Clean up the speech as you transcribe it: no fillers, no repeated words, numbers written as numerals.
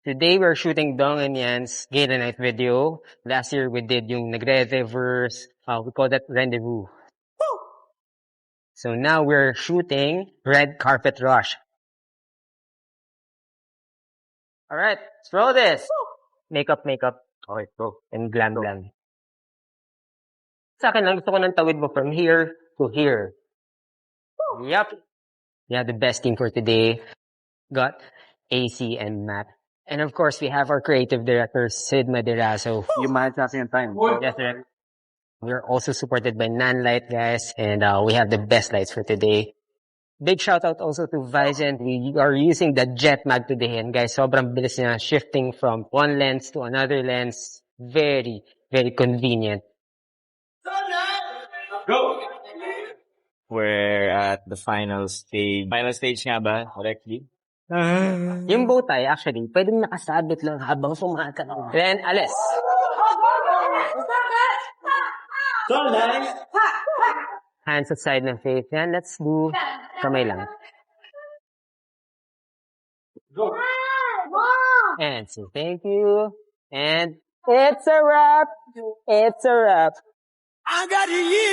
Today we're shooting Dong and Yan's Gay the Night video. Last year we did yung Nagre-Reverse, we call that Rendezvous. So now we're shooting Red Carpet Rush. Alright, let's roll this. Makeup. Okay, go. And glam. Sa akin lang, gusto ko ng tawid mo from here to here. Yup. Yeah, the best team for today. Got AC and Matt. And of course, we have our creative director, Sid Maderazo. You might have some time. Yes, sir. We're also supported by Nanlite, guys. And we have the best lights for today. Big shout out also to Vizent. We are using the Jetmag today. And guys, sobrang bilis niya shifting from one lens to another lens. Very, very convenient. Go! We're at the final stage. Final stage nga ba? Correctly? Yung bow tie, actually, pwedeng nakasabit lang habang sumakal. Then, alis. Hands at side ng face. Yan, let's do kamay lang. Go! And say thank you. And it's a wrap. It's a wrap. I got you.